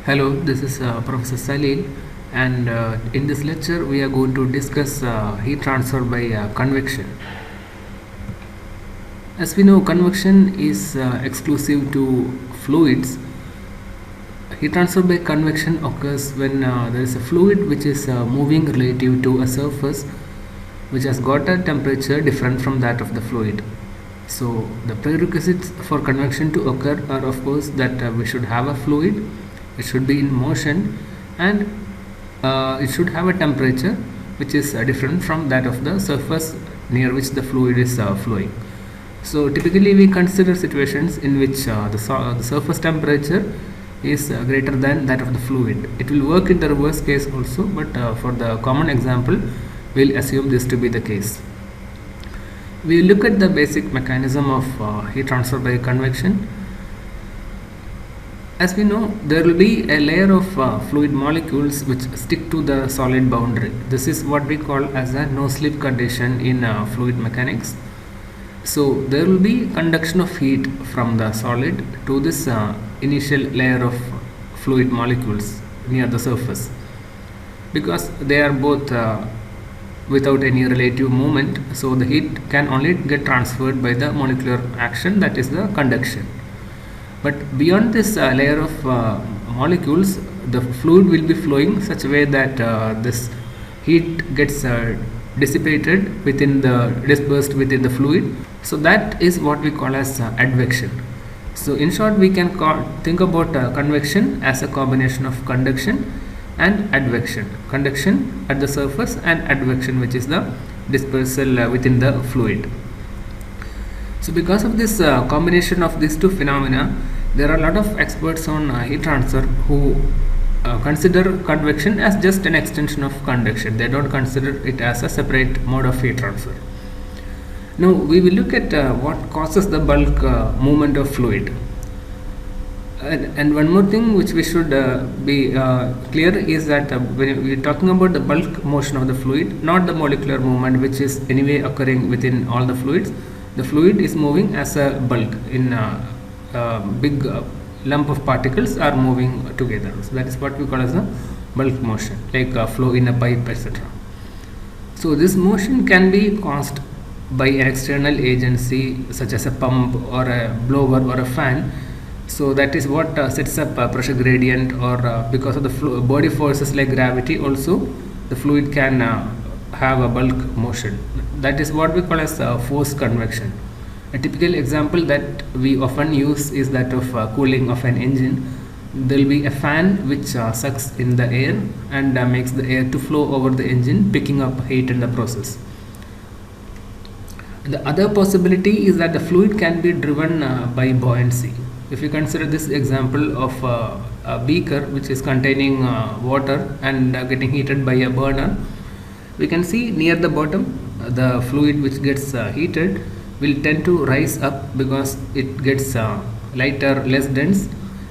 Hello, this is Professor Salil, and in this lecture, we are going to discuss heat transfer by convection. As we know, convection is exclusive to fluids. Heat transfer by convection occurs when there is a fluid which is moving relative to a surface which has got a temperature different from that of the fluid. So, the prerequisites for convection to occur are, of course, that we should have a fluid, it should be in motion, and it should have a temperature which is different from that of the surface near which the fluid is flowing. So, typically, we consider situations in which the surface temperature is greater than that of the fluid. It will work in the reverse case also, but for the common example, we'll assume this to be the case. We look at the basic mechanism of heat transfer by convection. As we know, there will be a layer of fluid molecules which stick to the solid boundary. This is what we call as a no-slip condition in fluid mechanics. So there will be conduction of heat from the solid to this initial layer of fluid molecules near the surface, because they are both without any relative movement, so the heat can only get transferred by the molecular action, that is the conduction. But beyond this layer of molecules, the fluid will be flowing such a way that this heat gets dissipated within the dispersed within the fluid. So that is what we call as advection. So in short, we can think about convection as a combination of conduction and advection. Conduction at the surface and advection, which is the dispersal within the fluid. So because of this combination of these two phenomena, there are a lot of experts on heat transfer who consider convection as just an extension of conduction. They don't consider it as a separate mode of heat transfer. Now we will look at what causes the bulk movement of fluid. And one more thing which we should be clear is that when we are talking about the bulk motion of the fluid, not the molecular movement which is anyway occurring within all the fluids. The fluid is moving as a bulk in big lump of particles are moving together. So that is what we call as a bulk motion, like flow in a pipe, etc. So this motion can be caused by an external agency such as a pump or a blower or a fan. So that is what sets up a pressure gradient, or because of the body forces like gravity also, the fluid can have a bulk motion. That is what we call as forced convection. A typical example that we often use is that of cooling of an engine. There will be a fan which sucks in the air and makes the air to flow over the engine, picking up heat in the process. The other possibility is that the fluid can be driven by buoyancy. If you consider this example of a beaker which is containing water and getting heated by a burner, we can see near the bottom the fluid which gets heated will tend to rise up because it gets lighter, less dense,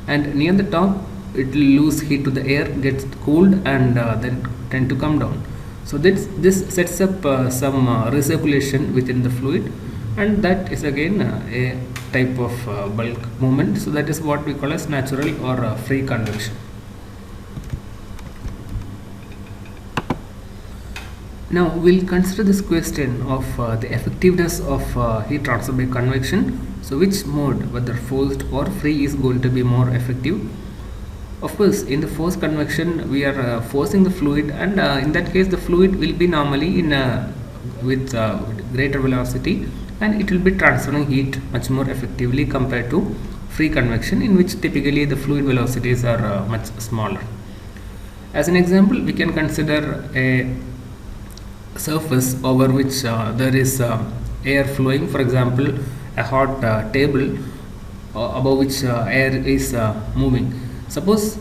and near the top it will lose heat to the air, gets cooled, and then tend to come down. So this sets up some recirculation within the fluid, and that is again a type of bulk movement. So that is what we call as natural or free convection. Now we'll consider this question of the effectiveness of heat transfer by convection. So which mode, whether forced or free, is going to be more effective? Of course, in the forced convection we are forcing the fluid, and in that case the fluid will be normally in with greater velocity, and it will be transferring heat much more effectively compared to free convection, in which typically the fluid velocities are much smaller. As an example, we can consider a surface over which there is air flowing, for example a hot table above which air is moving. Suppose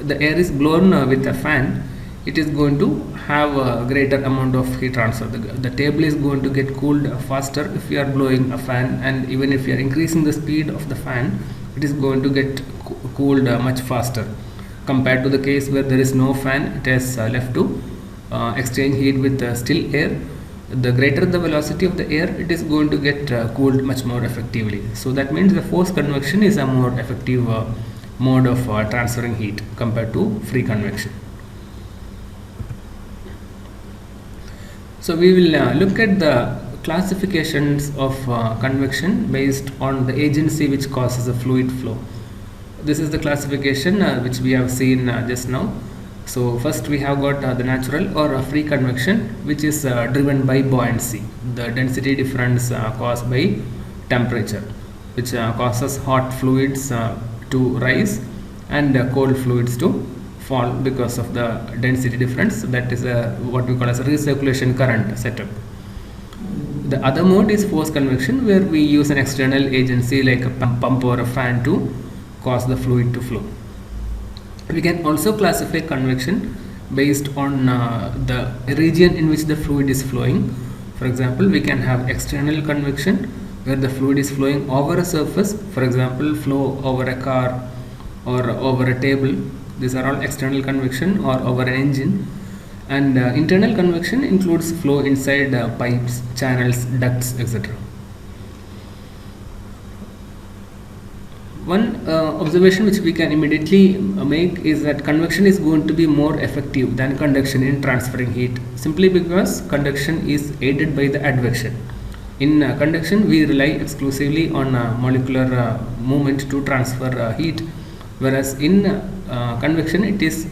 the air is blown with a fan, it is going to have a greater amount of heat transfer. The table is going to get cooled faster if you are blowing a fan, and even if you are increasing the speed of the fan, it is going to get cooled much faster compared to the case where there is no fan. It is left to exchange heat with still air. The greater the velocity of the air, it is going to get cooled much more effectively. So that means the forced convection is a more effective mode of transferring heat compared to free convection. So we will look at the classifications of convection based on the agency which causes a fluid flow. This is the classification which we have seen just now. So first we have got the natural or free convection, which is driven by buoyancy, the density difference caused by temperature, which causes hot fluids to rise and cold fluids to fall because of the density difference. That is what we call as a recirculation current setup. The other mode is forced convection, where we use an external agency like a pump or a fan to cause the fluid to flow. We can also classify convection based on the region in which the fluid is flowing. For example, we can have external convection where the fluid is flowing over a surface, for example flow over a car or over a table. These are all external convection, or over an engine. And internal convection includes flow inside pipes, channels, ducts, etc. One observation which we can immediately make is that convection is going to be more effective than conduction in transferring heat, simply because conduction is aided by the advection. In conduction, we rely exclusively on molecular movement to transfer heat, whereas in convection it is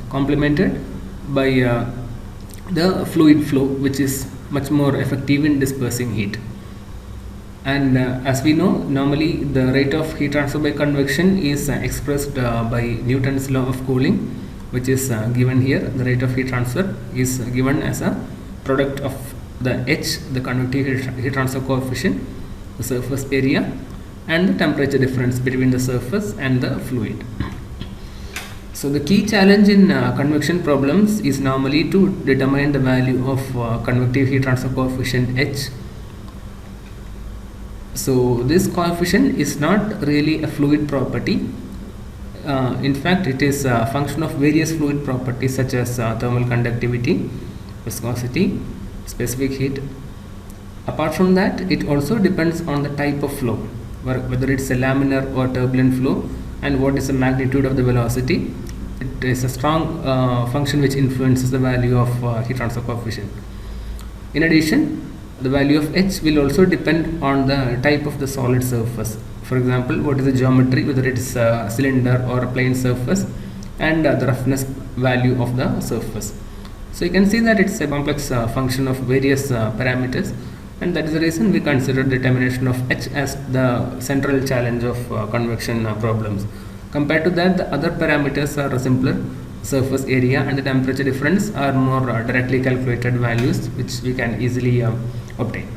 complemented by the fluid flow, which is much more effective in dispersing heat. And as we know, normally the rate of heat transfer by convection is expressed by Newton's law of cooling, which is given here. The rate of heat transfer is given as a product of the H, the convective heat transfer coefficient, the surface area, and the temperature difference between the surface and the fluid. So the key challenge in convection problems is normally to determine the value of convective heat transfer coefficient H. So this coefficient is not really a fluid property. In fact, it is a function of various fluid properties such as thermal conductivity, viscosity, specific heat. Apart from that, it also depends on the type of flow, whether it's a laminar or turbulent flow, and what is the magnitude of the velocity. It is a strong function which influences the value of heat transfer coefficient. In addition, the value of H will also depend on the type of the solid surface. For example, what is the geometry, whether it is a cylinder or a plane surface, and the roughness value of the surface. So you can see that it's a complex function of various parameters, and that is the reason we consider determination of H as the central challenge of convection problems. Compared to that, the other parameters are simpler. Surface area and the temperature difference are more directly calculated values, which we can easily obtain.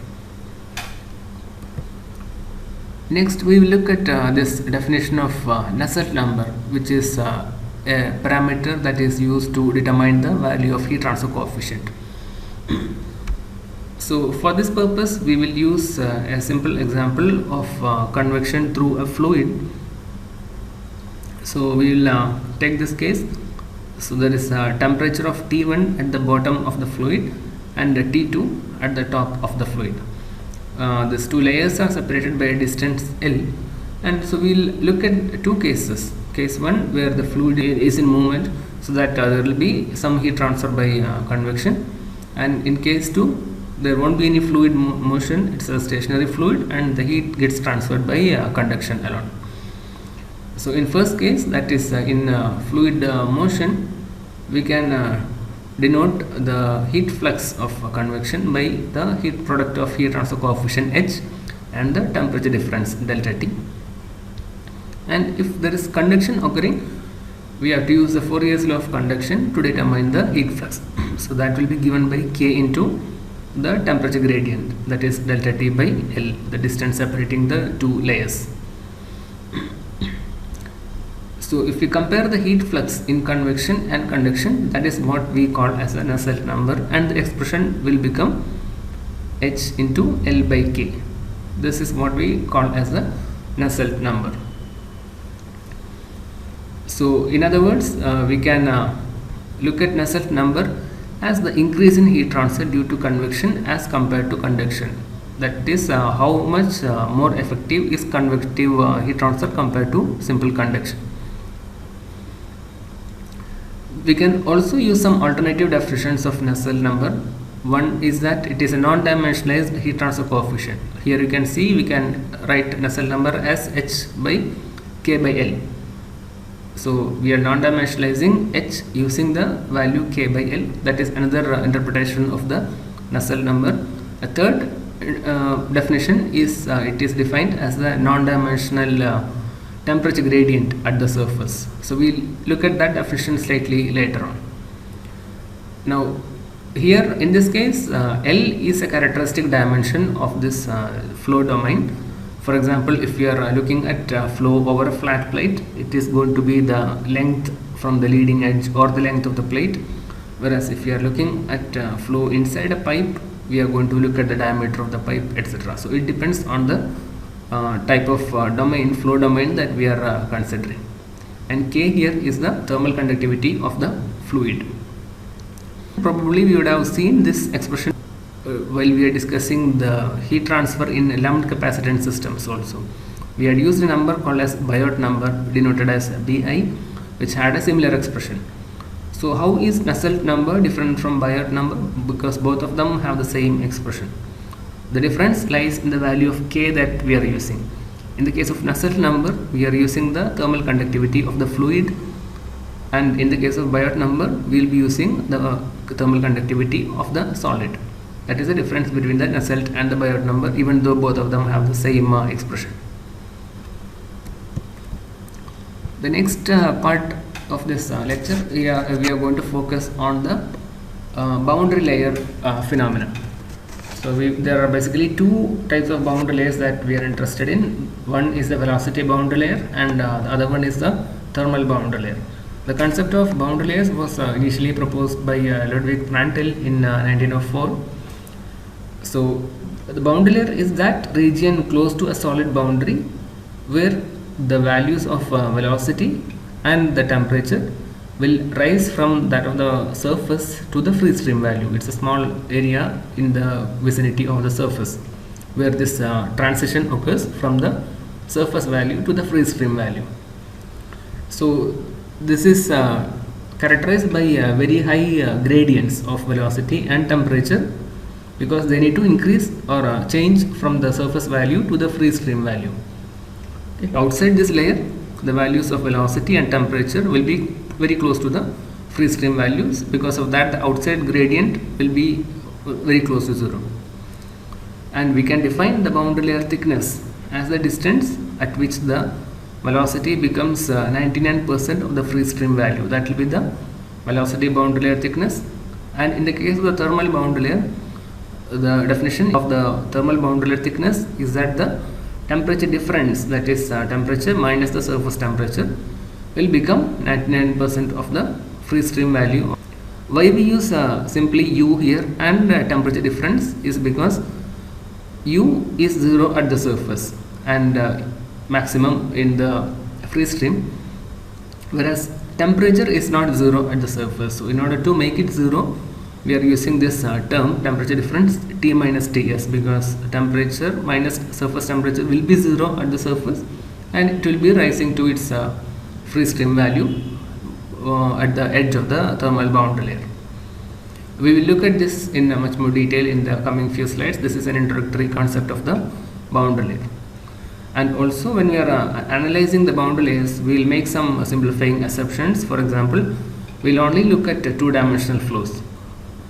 Next, we will look at this definition of Nusselt number, which is a parameter that is used to determine the value of heat transfer coefficient. So for this purpose, we will use a simple example of convection through a fluid. So we will take this case. So there is a temperature of T1 at the bottom of the fluid and a T2 at the top of the fluid. These two layers are separated by a distance L, and so we will look at two cases. Case 1, where the fluid is in movement, so that there will be some heat transfer by convection, and in case 2 there won't be any fluid motion, it's a stationary fluid, and the heat gets transferred by conduction alone. So in first case, that is in fluid motion, we can denote the heat flux of convection by the heat product of heat transfer coefficient H and the temperature difference delta T. And if there is conduction occurring, we have to use the Fourier's law of conduction to determine the heat flux. So that will be given by K into the temperature gradient, that is delta T by L, the distance separating the two layers. So if we compare the heat flux in convection and conduction, that is what we call as a Nusselt number, and the expression will become H into L by K. This is what we call as the Nusselt number. So in other words, we can look at Nusselt number as the increase in heat transfer due to convection as compared to conduction. That is how much more effective is convective heat transfer compared to simple conduction. We can also use some alternative definitions of Nusselt number. One is that it is a non-dimensionalized heat transfer coefficient. Here you can see we can write Nusselt number as h by k by L. So we are non-dimensionalizing h using the value k by L. That is another interpretation of the Nusselt number. A third definition is it is defined as the non-dimensional temperature gradient at the surface. So we'll look at that definition slightly later on. Now here in this case L is a characteristic dimension of this flow domain. For example, if you are looking at flow over a flat plate, it is going to be the length from the leading edge or the length of the plate, whereas if you are looking at flow inside a pipe, we are going to look at the diameter of the pipe, etc. So it depends on the type of domain, flow domain that we are considering. And K here is the thermal conductivity of the fluid. Probably we would have seen this expression while we are discussing the heat transfer in lumped capacitance systems also. We had used a number called as Biot number, denoted as Bi, which had a similar expression. So how is Nusselt number different from Biot number? Because both of them have the same expression. The difference lies in the value of K that we are using. In the case of Nusselt number, we are using the thermal conductivity of the fluid, and in the case of Biot number, we will be using the thermal conductivity of the solid. That is the difference between the Nusselt and the Biot number, even though both of them have the same expression. The next part of this lecture, we are going to focus on the boundary layer phenomena. So there are basically two types of boundary layers that we are interested in. One is the velocity boundary layer, and the other one is the thermal boundary layer. The concept of boundary layers was initially proposed by Ludwig Prandtl in 1904. So the boundary layer is that region close to a solid boundary where the values of velocity and the temperature will rise from that of the surface to the free stream value. It's a small area in the vicinity of the surface where this transition occurs from the surface value to the free stream value. So this is characterized by very high gradients of velocity and temperature, because they need to increase or change from the surface value to the free stream value. Okay. Outside this layer, the values of velocity and temperature will be very close to the free stream values. Because of that, the outside gradient will be very close to zero. And we can define the boundary layer thickness as the distance at which the velocity becomes 99% of the free stream value. That will be the velocity boundary layer thickness. And in the case of the thermal boundary layer, the definition of the thermal boundary layer thickness is that the temperature difference, that is temperature minus the surface temperature, will become 99% of the free stream value. Why we use simply U here and temperature difference is because U is 0 at the surface and maximum in the free stream, whereas temperature is not 0 at the surface. So in order to make it 0, we are using this term temperature difference T minus Ts, because temperature minus surface temperature will be 0 at the surface and it will be rising to its free stream value at the edge of the thermal boundary layer. We will look at this in much more detail in the coming few slides. This is an introductory concept of the boundary layer. And also, when we are analyzing the boundary layers, we will make some simplifying assumptions. For example, we will only look at two-dimensional flows.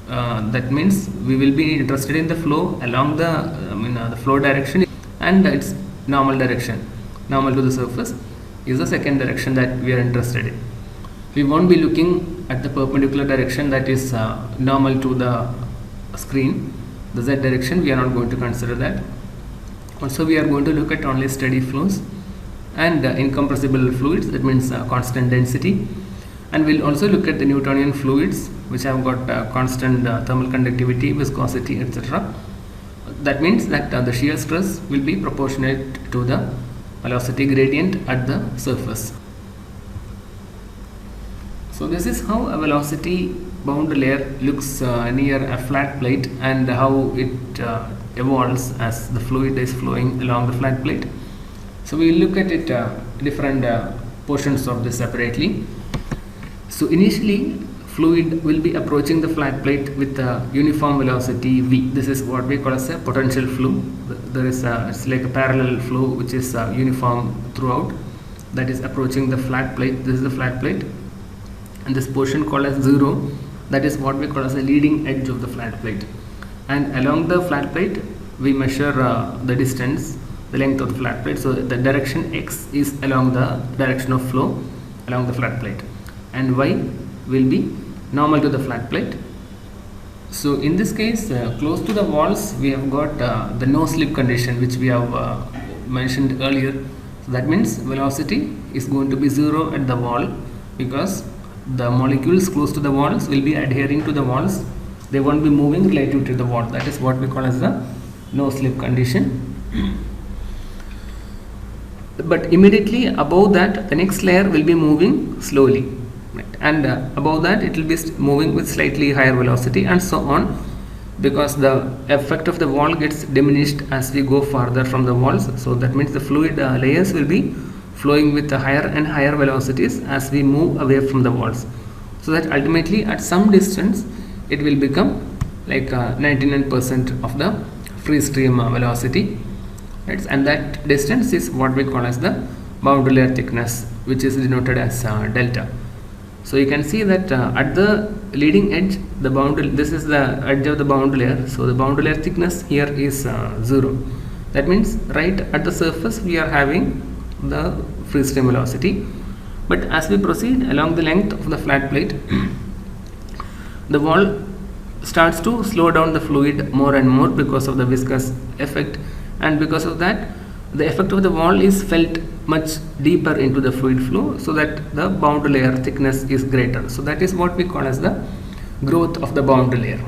That means we will be interested in the flow along the flow direction and its normal direction. Normal to the surface is the second direction that we are interested in. We won't be looking at the perpendicular direction, that is normal to the screen. The Z direction, we are not going to consider that. Also, we are going to look at only steady flows and incompressible fluids, that means constant density. And we'll also look at the Newtonian fluids, which have got constant thermal conductivity, viscosity, etc. That means that the shear stress will be proportionate to the velocity gradient at the surface. So this is how a velocity boundary layer looks near a flat plate, and how it evolves as the fluid is flowing along the flat plate. So we will look at it different portions of this separately. So initially fluid will be approaching the flat plate with a uniform velocity v. This is what we call as a potential flow. There is it's like a parallel flow which is uniform throughout, that is approaching the flat plate. This is the flat plate, and this portion called as 0, that is what we call as the leading edge of the flat plate. And along the flat plate we measure the distance, the length of the flat plate. So the direction x is along the direction of flow along the flat plate, and y will be normal to the flat plate. So in this case, close to the walls we have got the no slip condition, which we have mentioned earlier. So that means velocity is going to be 0 at the wall, because the molecules close to the walls will be adhering to the walls, they won't be moving relative to the wall. That is what we call as the no slip condition. But immediately above that, the next layer will be moving slowly, right? And above that it will be moving with slightly higher velocity, and so on, because the effect of the wall gets diminished as we go farther from the walls. So that means the fluid layers will be flowing with higher and higher velocities as we move away from the walls, so that ultimately at some distance it will become like 99% of the free stream velocity, right? And that distance is what we call as the boundary layer thickness, which is denoted as delta. So you can see that at the leading edge, the boundary, this is the edge of the boundary layer, so the boundary layer thickness here is 0. That means right at the surface we are having the free stream velocity. But as we proceed along the length of the flat plate, the wall starts to slow down the fluid more and more because of the viscous effect, and because of that the effect of the wall is felt much deeper into the fluid flow, so that the boundary layer thickness is greater. So that is what we call as the growth of the boundary layer.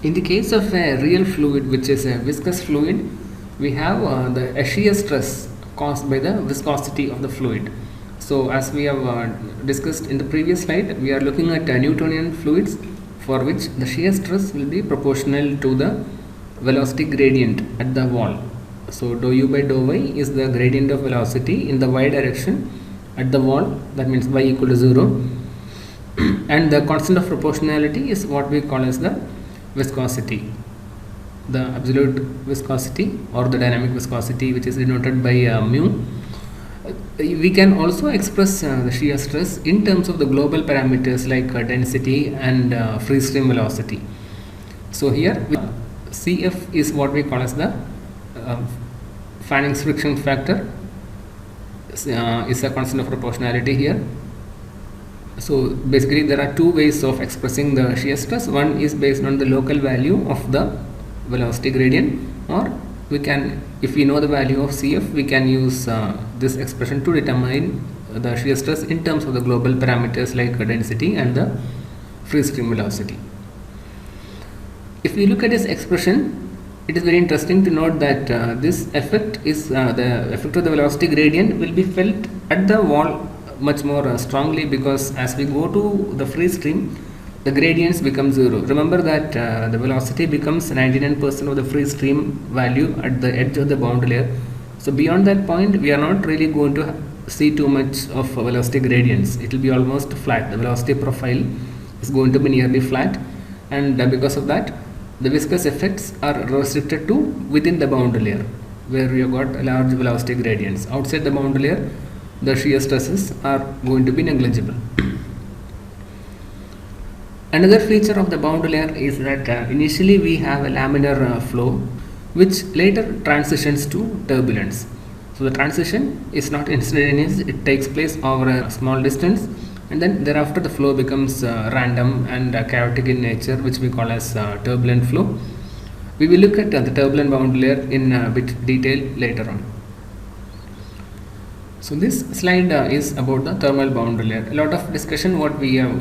In the case of a real fluid, which is a viscous fluid, we have the shear stress caused by the viscosity of the fluid. So as we have discussed in the previous slide, we are looking at Newtonian fluids, for which the shear stress will be proportional to the velocity gradient at the wall. So dou u by dou y is the gradient of velocity in the y direction at the wall, that means y equal to 0, and the constant of proportionality is what we call as the viscosity, the absolute viscosity or the dynamic viscosity, which is denoted by mu. We can also express the shear stress in terms of the global parameters like density and free stream velocity. So here Cf is what we call as the Fanning's friction factor, is a constant of proportionality here. So basically there are two ways of expressing the shear stress. One is based on the local value of the velocity gradient, or we can, if we know the value of Cf, we can use this expression to determine the shear stress in terms of the global parameters like density and the free stream velocity. If we look at this expression, it is very interesting to note that this effect is the effect of the velocity gradient will be felt at the wall much more strongly, because as we go to the free stream, the gradients become 0. Remember that the velocity becomes 99% of the free stream value at the edge of the boundary layer. So beyond that point, we are not really going to see too much of velocity gradients. It will be almost flat. The velocity profile is going to be nearly flat, and because of that, the viscous effects are restricted to within the boundary layer, where we have got large velocity gradients. Outside the boundary layer, the shear stresses are going to be negligible. Another feature of the boundary layer is that initially we have a laminar flow, which later transitions to turbulence. So the transition is not instantaneous, it takes place over a small distance, and then thereafter the flow becomes random and chaotic in nature, which we call as turbulent flow. We will look at the turbulent boundary layer in a bit detail later on. So this slide is about the thermal boundary layer. A lot of discussion what we have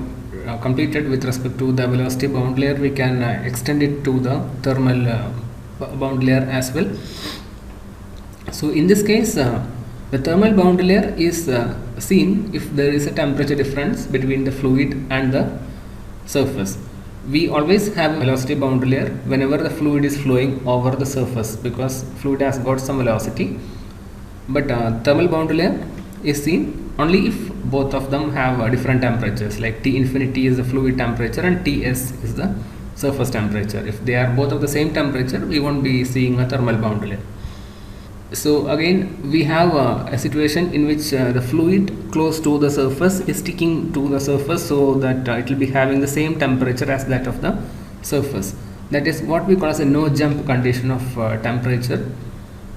completed with respect to the velocity boundary layer, we can extend it to the thermal boundary layer as well. So in this case, the thermal boundary layer is seen if there is a temperature difference between the fluid and the surface. We always have a velocity boundary layer whenever the fluid is flowing over the surface, because fluid has got some velocity. but thermal boundary layer is seen only if both of them have different temperatures, like T infinity is the fluid temperature and Ts is the surface temperature. If they are both of the same temperature, we won't be seeing a thermal boundary layer. So again we have a situation in which the fluid close to the surface is sticking to the surface, so that it will be having the same temperature as that of the surface. That is what we call as a no jump condition of temperature,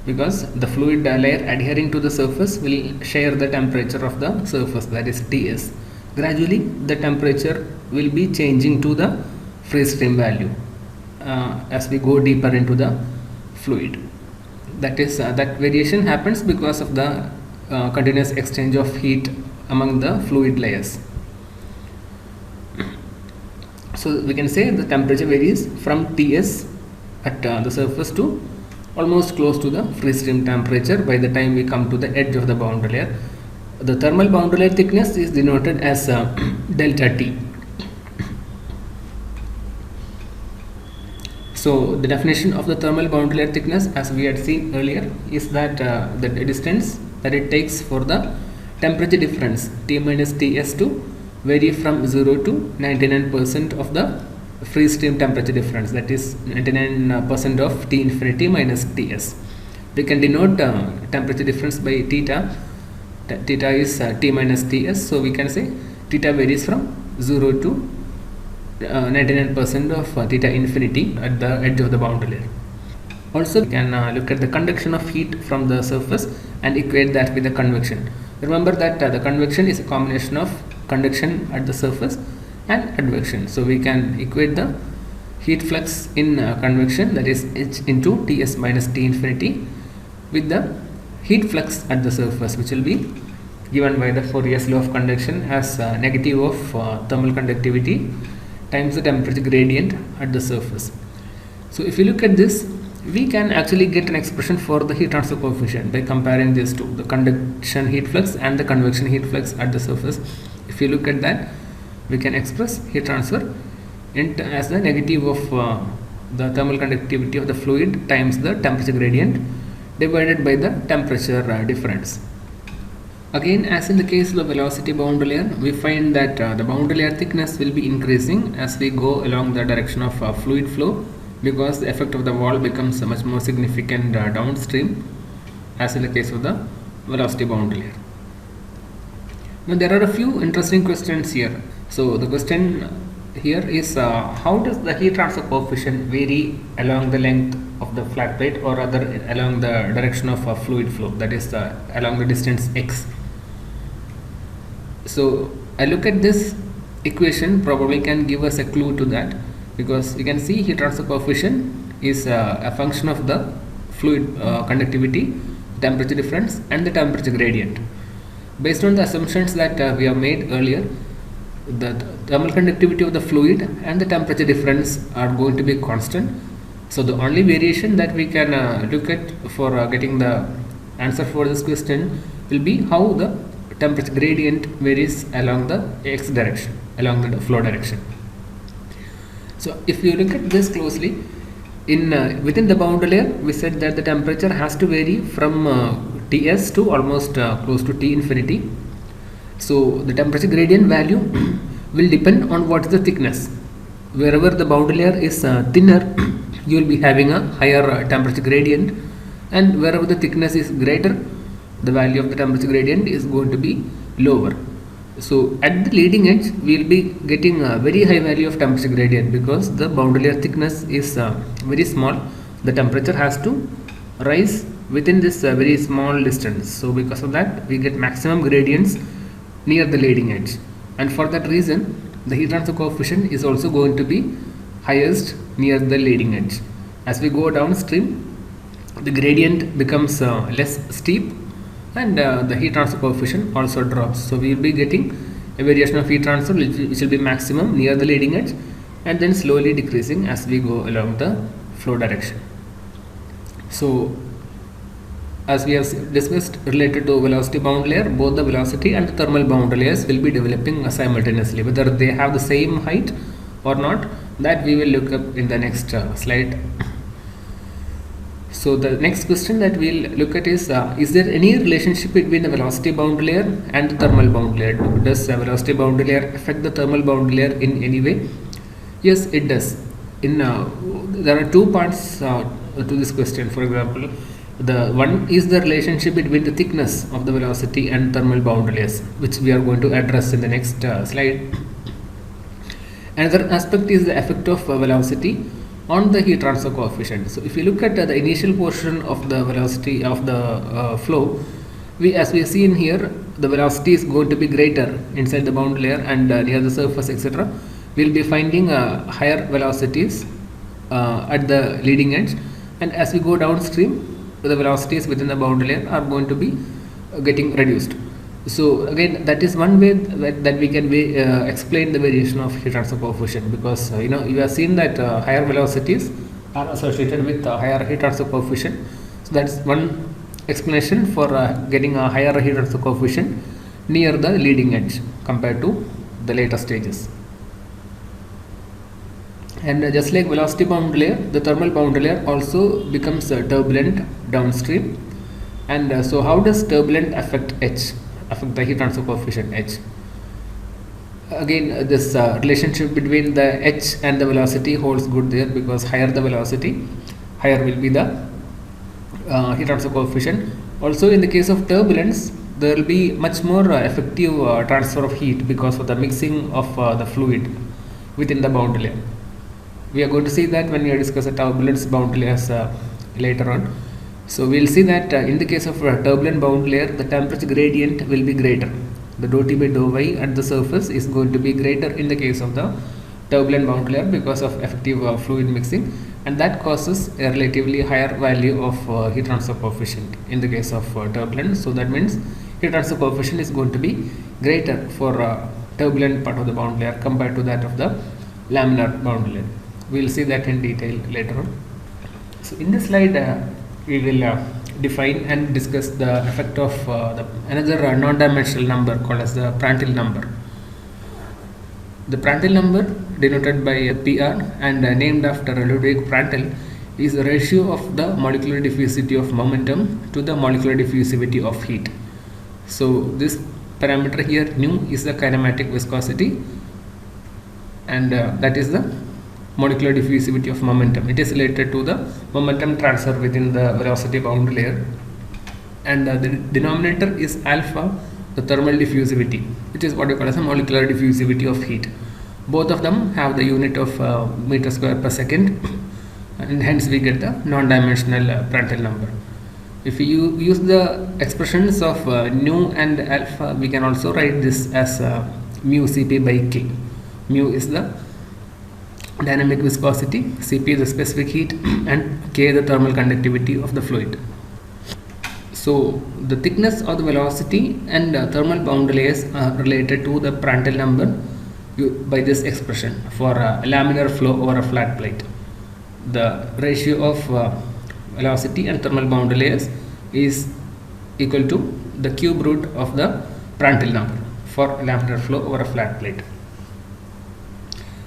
because the fluid layer adhering to the surface will share the temperature of the surface, that is Ts. Gradually the temperature will be changing to the freeze stream value as we go deeper into the fluid. That is that variation happens because of the continuous exchange of heat among the fluid layers. So we can say the temperature varies from Ts at the surface to almost close to the freeze stream temperature by the time we come to the edge of the boundary layer. The thermal boundary layer thickness is denoted as delta T. So the definition of the thermal boundary layer thickness, as we had seen earlier, is that the distance that it takes for the temperature difference T minus Ts to vary from 0 to 99% of the freeze stream temperature difference, that is 99% of T infinity minus Ts. We can denote temperature difference by theta. Theta is T minus Ts, so we can say theta varies from 0 to 99% of theta infinity at the edge of the boundary layer. Also, we can look at the conduction of heat from the surface and equate that with the convection. Remember that the convection is a combination of conduction at the surface and advection. So we can equate the heat flux in convection, that is H into Ts minus T infinity, with the heat flux at the surface, which will be given by the Fourier's law of conduction as negative of thermal conductivity times the temperature gradient at the surface. So if you look at this, we can actually get an expression for the heat transfer coefficient by comparing these two, the conduction heat flux and the convection heat flux at the surface. If you look at that, we can express heat transfer as the negative of the thermal conductivity of the fluid times the temperature gradient divided by the temperature difference. Again, as in the case of the velocity boundary layer, we find that the boundary layer thickness will be increasing as we go along the direction of fluid flow, because the effect of the wall becomes much more significant downstream, as in the case of the velocity boundary layer. Now there are a few interesting questions here. So the question here is how does the heat transfer coefficient vary along the length of the flat plate, or rather along the direction of fluid flow, that is along the distance x. So I look at this equation, probably can give us a clue to that, because you can see heat transfer coefficient is a function of the fluid conductivity, temperature difference and the temperature gradient. Based on the assumptions that we have made earlier, the thermal conductivity of the fluid and the temperature difference are going to be constant. So the only variation that we can look at for getting the answer for this question will be how the temperature gradient varies along the x direction, along the flow direction. So if you look at this closely, in within the boundary layer, we said that the temperature has to vary from Ts to almost close to T infinity. So the temperature gradient value will depend on what is the thickness. Wherever the boundary layer is thinner, you will be having a higher temperature gradient, and wherever the thickness is greater, the value of the temperature gradient is going to be lower. So at the leading edge, we will be getting a very high value of temperature gradient, because the boundary layer thickness is very small. The temperature has to rise within this very small distance. So because of that, we get maximum gradients near the leading edge, and for that reason the heat transfer coefficient is also going to be highest near the leading edge. As we go downstream, the gradient becomes less steep, and the heat transfer coefficient also drops. So we will be getting a variation of heat transfer which will be maximum near the leading edge, and then slowly decreasing as we go along the flow direction. So as we have discussed related to velocity boundary layer, both the velocity and the thermal boundary layers will be developing simultaneously. Whether they have the same height or not, that we will look up in the next slide. So the next question that we'll look at is there any relationship between the velocity boundary layer and the thermal boundary layer? Does the velocity boundary layer affect the thermal boundary layer in any way? Yes, it does. There are two parts to this question. For example, the one is the relationship between the thickness of the velocity and thermal boundary layers, which we are going to address in the next slide. Another aspect is the effect of velocity on the heat transfer coefficient. So if you look at the initial portion of the velocity of the flow, as we see in here, the velocity is going to be greater inside the boundary layer and near the surface, etc. We will be finding higher velocities at the leading edge, and as we go downstream, the velocities within the boundary layer are going to be getting reduced. So again, that is one way that we can explain the variation of heat transfer coefficient, because you have seen that higher velocities are associated with higher heat transfer coefficient. So that's one explanation for getting a higher heat transfer coefficient near the leading edge compared to the later stages. And just like velocity boundary layer, the thermal boundary layer also becomes turbulent downstream. And so how does turbulent affect the heat transfer coefficient H? Again, this relationship between the H and the velocity holds good there, because higher the velocity, higher will be the heat transfer coefficient. Also, in the case of turbulence, there will be much more effective transfer of heat because of the mixing of the fluid within the boundary layer. We are going to see that when we discuss the turbulence boundary layers later on. So we will see that in the case of a turbulent boundary layer, the temperature gradient will be greater. The dou T by dou Y at the surface is going to be greater in the case of the turbulent boundary layer because of effective fluid mixing, and that causes a relatively higher value of heat transfer coefficient in the case of turbulence. So that means heat transfer coefficient is going to be greater for turbulent part of the boundary layer compared to that of the laminar boundary layer. We will see that in detail later on. So in this slide, we will define and discuss the effect of another non-dimensional number called as the Prandtl number. The Prandtl number, denoted by PR and named after Ludwig Prandtl, is the ratio of the molecular diffusivity of momentum to the molecular diffusivity of heat. So this parameter here, nu, is the kinematic viscosity, and that is the molecular diffusivity of momentum. It is related to the momentum transfer within the velocity boundary layer, and the denominator is alpha, the thermal diffusivity, which is what we call as a molecular diffusivity of heat. Both of them have the unit of meter square per second, and hence we get the non-dimensional Prandtl number. If you use the expressions of nu and alpha, we can also write this as mu Cp by K. Mu is the dynamic viscosity, Cp is the specific heat, and K the thermal conductivity of the fluid. So the thickness of the velocity and thermal boundary layers are related to the Prandtl number by this expression for a laminar flow over a flat plate. The ratio of velocity and thermal boundary layers is equal to the cube root of the Prandtl number for laminar flow over a flat plate.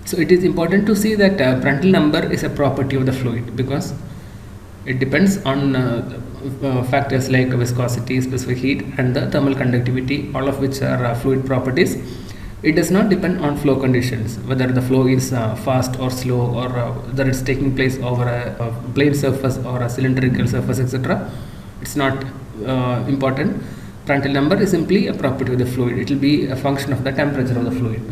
So it is important to see that Prandtl number is a property of the fluid, because it depends on factors like viscosity, specific heat, and the thermal conductivity, all of which are fluid properties. It does not depend on flow conditions, whether the flow is fast or slow, or whether it's taking place over a plane surface or a cylindrical surface, etc. It's not important. Prandtl number is simply a property of the fluid. It will be a function of the temperature of the fluid.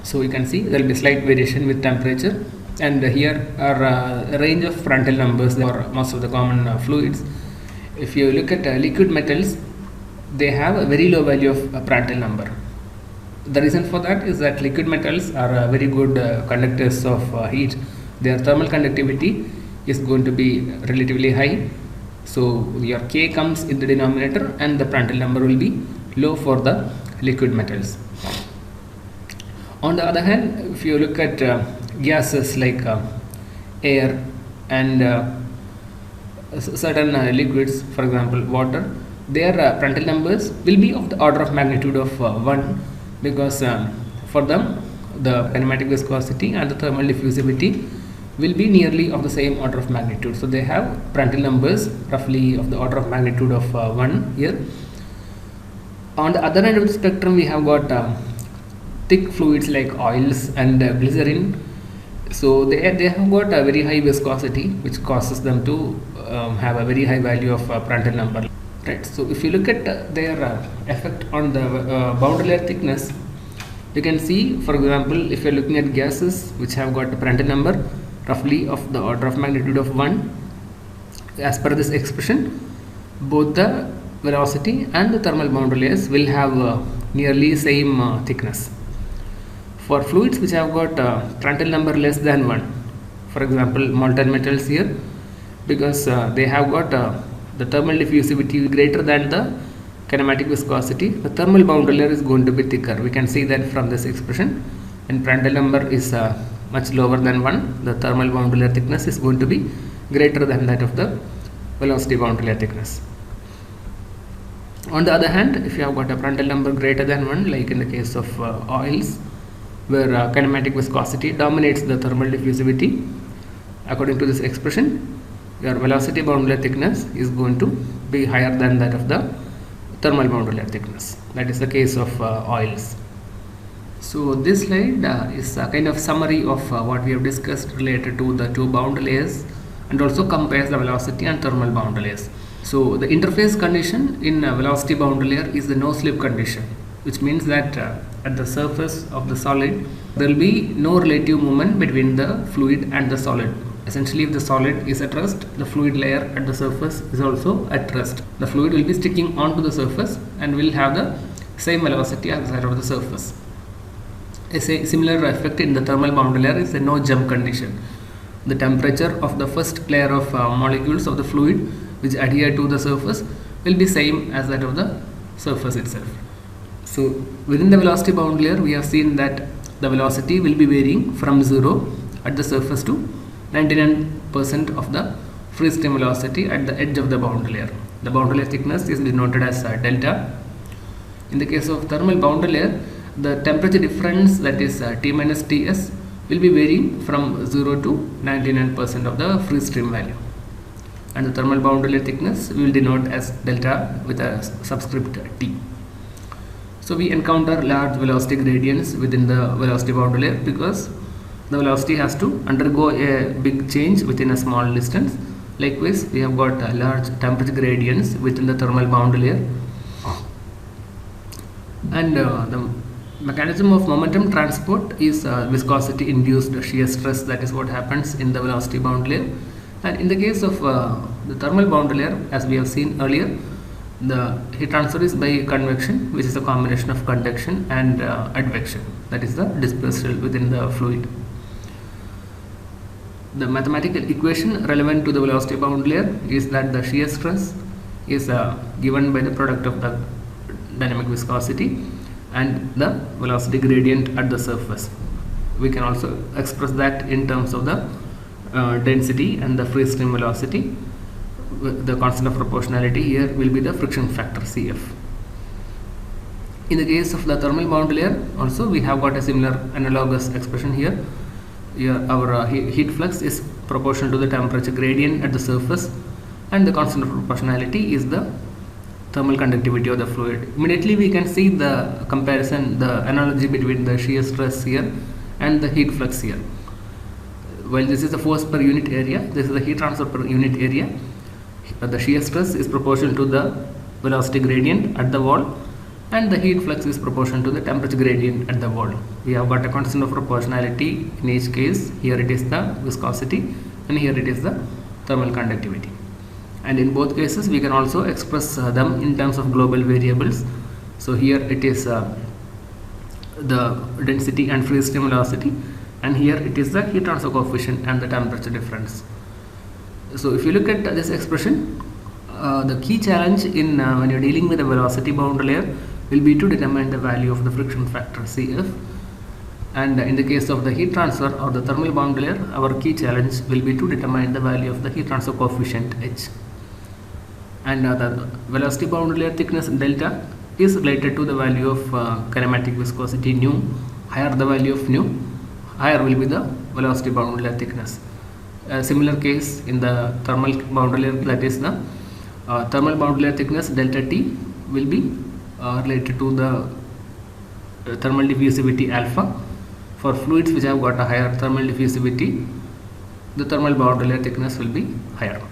So you can see there will be slight variation with temperature, and here are a range of Prandtl numbers for most of the common fluids. If you look at liquid metals, they have a very low value of Prandtl number. The reason for that is that liquid metals are very good conductors of heat. Their thermal conductivity is going to be relatively high. So your K comes in the denominator, and the Prandtl number will be low for the liquid metals. On the other hand, if you look at gases like air and certain liquids, for example water, their Prandtl numbers will be of the order of magnitude of 1, because for them the kinematic viscosity and the thermal diffusivity will be nearly of the same order of magnitude. So they have Prandtl numbers roughly of the order of magnitude of 1 here. On the other end of the spectrum, we have got thick fluids like oils and glycerin. So they have got a very high viscosity, which causes them to have a very high value of Prandtl number. Right. So if you look at their effect on the boundary layer thickness, you can see, for example, if you are looking at gases which have got a Prandtl number roughly of the order of magnitude of 1, as per this expression, both the velocity and the thermal boundary layers will have nearly same thickness. For fluids which have got Prandtl number less than 1, for example molten metals here, because they have got the thermal diffusivity greater than the kinematic viscosity, the thermal boundary layer is going to be thicker. We can see that from this expression. When Prandtl number is much lower than 1, the thermal boundary layer thickness is going to be greater than that of the velocity boundary layer thickness. On the other hand, if you have got a Prandtl number greater than 1, like in the case of oils, where kinematic viscosity dominates the thermal diffusivity, according to this expression, your velocity boundary layer thickness is going to be higher than that of the thermal boundary layer thickness. That is the case of oils. So this slide is a kind of summary of what we have discussed related to the two boundary layers, and also compares the velocity and thermal boundary layers. So the interface condition in velocity boundary layer is the no slip condition, which means that at the surface of the solid there will be no relative movement between the fluid and the solid. Essentially, if the solid is at rest, the fluid layer at the surface is also at rest. The fluid will be sticking onto the surface and will have the same velocity as that of the surface. A similar effect in the thermal boundary layer is the no jump condition. The temperature of the first layer of molecules of the fluid which adhere to the surface will be same as that of the surface itself. So within the velocity boundary layer, we have seen that the velocity will be varying from 0 at the surface to 99% of the free stream velocity at the edge of the boundary layer. The boundary layer thickness is denoted as delta. In the case of thermal boundary layer, the temperature difference, that is T minus Ts, will be varying from 0 to 99% of the free stream value. And the thermal boundary layer thickness we will denote as delta with a subscript T. So we encounter large velocity gradients within the velocity boundary layer because the velocity has to undergo a big change within a small distance. Likewise, we have got large temperature gradients within the thermal boundary layer. And the mechanism of momentum transport is viscosity induced shear stress. That is what happens in the velocity boundary layer. And in the case of the thermal boundary layer, as we have seen earlier, the heat transfer is by convection, which is a combination of conduction and advection, that is the dispersal within the fluid. The mathematical equation relevant to the velocity boundary layer is that the shear stress is given by the product of the dynamic viscosity and the velocity gradient at the surface. We can also express that in terms of the density and the free stream velocity. The constant of proportionality here will be the friction factor Cf. In the case of the thermal boundary layer also, we have got a similar analogous expression here. Here our heat flux is proportional to the temperature gradient at the surface, and the constant of proportionality is the thermal conductivity of the fluid. Immediately we can see the comparison, the analogy between the shear stress here and the heat flux here. While this is the force per unit area, this is the heat transfer per unit area. The shear stress is proportional to the velocity gradient at the wall, and the heat flux is proportional to the temperature gradient at the wall. We have got a constant of proportionality in each case. Here it is the viscosity and here it is the thermal conductivity. And in both cases we can also express them in terms of global variables. So here it is the density and free stream velocity, and here it is the heat transfer coefficient and the temperature difference. So if you look at this expression, the key challenge in when you are dealing with a velocity boundary layer will be to determine the value of the friction factor Cf, and in the case of the heat transfer or the thermal boundary layer, our key challenge will be to determine the value of the heat transfer coefficient H. And the velocity boundary layer thickness delta is related to the value of kinematic viscosity nu. Higher the value of nu, higher will be the velocity boundary layer thickness. A similar case in the thermal boundary layer, that is the thermal boundary layer thickness delta T will be related to the thermal diffusivity alpha. For fluids which have got a higher thermal diffusivity, the thermal boundary layer thickness will be higher.